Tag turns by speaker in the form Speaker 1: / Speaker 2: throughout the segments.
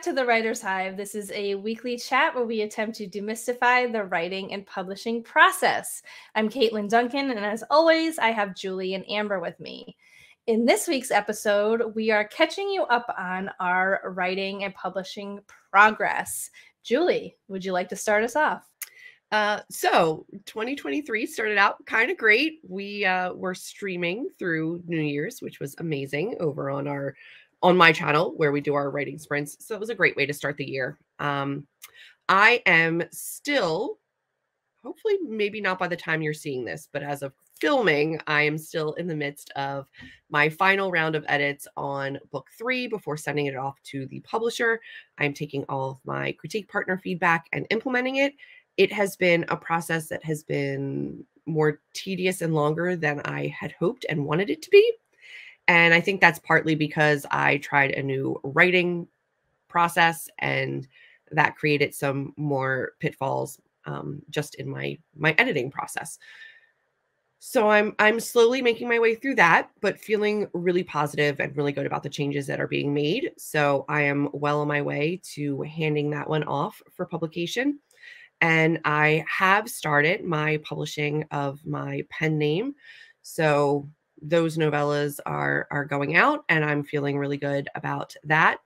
Speaker 1: back to the Writer's Hive. This is a weekly chat where we attempt to demystify the writing and publishing process. I'm Caitlin Duncan, and as always, I have Julie and Amber with me. In this week's episode, we are catching you up on our writing and publishing progress. Julie, would you like to start us off?
Speaker 2: So 2023 started out kind of great. We were streaming through New Year's, which was amazing, over on my channel where we do our writing sprints. So it was a great way to start the year. I am still, hopefully maybe not by the time you're seeing this, but as of filming, I am still in the midst of my final round of edits on book 3 before sending it off to the publisher. I'm taking all of my critique partner feedback and implementing it. It has been a process that has been more tedious and longer than I had hoped and wanted it to be. And I think that's partly because I tried a new writing process, and that created some more pitfalls just in my editing process. So I'm slowly making my way through that, but feeling really positive and really good about the changes that are being made. So I am well on my way to handing that one off for publication. And I have started my publishing of my pen name. So those novellas are going out, and I'm feeling really good about that.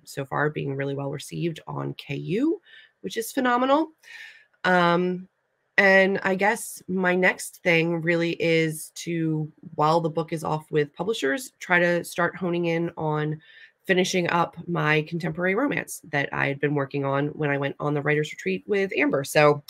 Speaker 2: So far being really well received on KU, which is phenomenal. And I guess my next thing really is to, while the book is off with publishers, try to start honing in on finishing up my contemporary romance that I had been working on when I went on the writer's retreat with Amber. So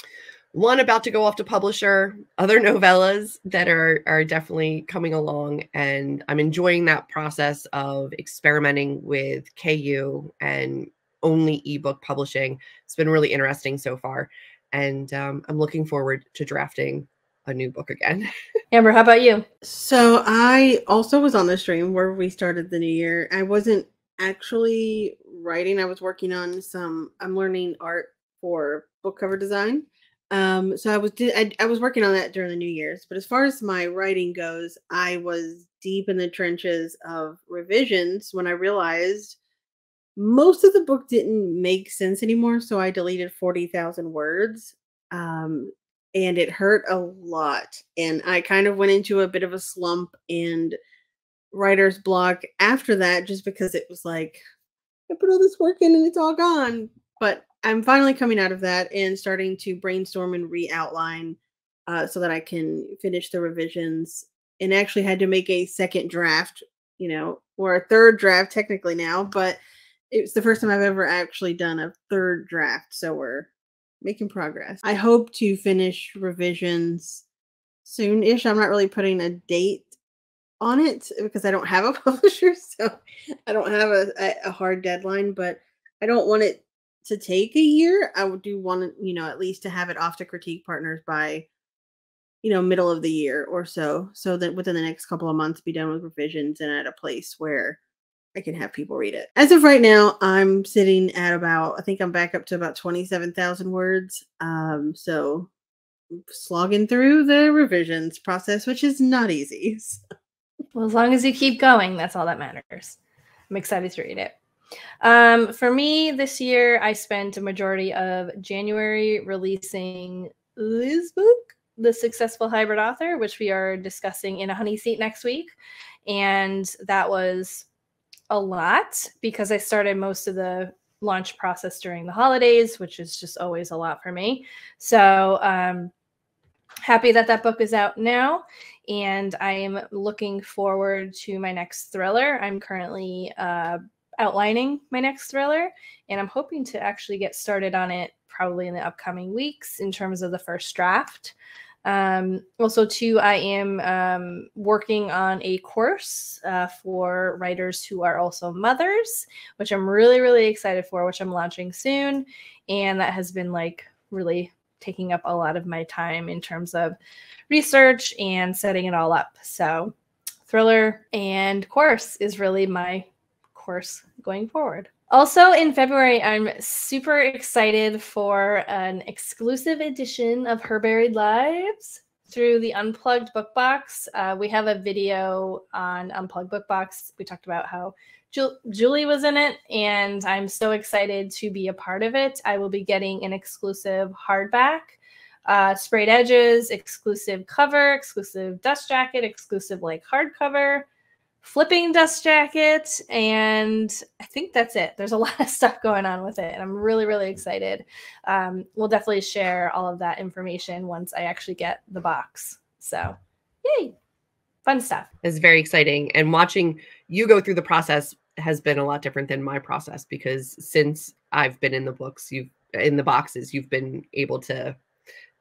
Speaker 2: one about to go off to publisher, other novellas that are definitely coming along, and I'm enjoying that process of experimenting with KU and only ebook publishing. It's been really interesting so far, and I'm looking forward to drafting a new book again.
Speaker 1: Amber, how about you?
Speaker 3: So I also was on the stream where we started the new year. I wasn't actually writing. I was working on I'm learning art for book cover design. So I was working on that during the New Year's. But as far as my writing goes, I was deep in the trenches of revisions when I realized most of the book didn't make sense anymore. So I deleted 40,000 words. And it hurt a lot. And I kind of went into a bit of a slump and writer's block after that, just because it was like, I put all this work in and it's all gone. But I'm finally coming out of that and starting to brainstorm and re-outline so that I can finish the revisions, and actually had to make a second draft, or a third draft technically now, but it's the first time I've ever actually done a third draft. So we're making progress. I hope to finish revisions soon-ish. I'm not really putting a date on it because I don't have a publisher, so I don't have a hard deadline, but I don't want it to take a year. I do want to, at least to have it off to critique partners by, middle of the year or so that within the next couple of months be done with revisions and at a place where I can have people read it. As of right now, I'm sitting at I think I'm back up to about 27,000 words. So slogging through the revisions process, which is not easy.
Speaker 1: Well, as long as you keep going, that's all that matters. I'm excited to read it. For me this year, I spent a majority of January releasing Liz's book, The Successful Hybrid Author, which we are discussing in a honey seat next week. And that was a lot because I started most of the launch process during the holidays, which is just always a lot for me. So happy that book is out now, and I am looking forward to my next thriller. I'm currently outlining my next thriller, and I'm hoping to actually get started on it probably in the upcoming weeks in terms of the first draft. Also, too, I am working on a course for writers who are also mothers, which I'm really, really excited for, which I'm launching soon. And that has been really taking up a lot of my time in terms of research and setting it all up. So thriller and course is really my course going forward. Also in February, I'm super excited for an exclusive edition of Her Buried Lives. through the Unplugged Book Box. We have a video on Unplugged Book Box. We talked about how Julie was in it, and I'm so excited to be a part of it. I will be getting an exclusive hardback, sprayed edges, exclusive cover, exclusive dust jacket, exclusive like hardcover, flipping dust jacket, and I think that's it. There's a lot of stuff going on with it, and I'm really, really excited. We'll definitely share all of that information once I actually get the box. So, yay, fun stuff.
Speaker 2: It's very exciting, and watching you go through the process has been a lot different than my process, because since I've been in the books, you've been able to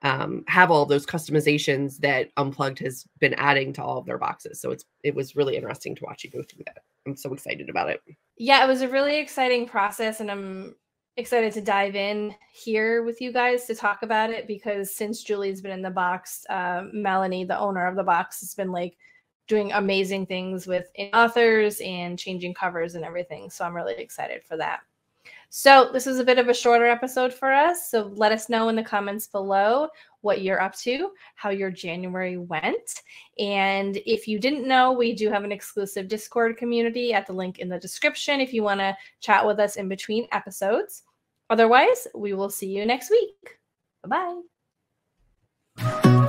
Speaker 2: have all of those customizations that Unplugged has been adding to all of their boxes. So it was really interesting to watch you go through that. I'm so excited about it.
Speaker 1: Yeah, it was a really exciting process, and I'm excited to dive in here with you guys to talk about it, because since Julie's been in the box, Melanie, the owner of the box, has been like doing amazing things with authors and changing covers and everything. So I'm really excited for that. So this was a bit of a shorter episode for us. So let us know in the comments below what you're up to, how your January went. And if you didn't know, we do have an exclusive Discord community at the link in the description if you want to chat with us in between episodes. Otherwise, we will see you next week. Bye-bye.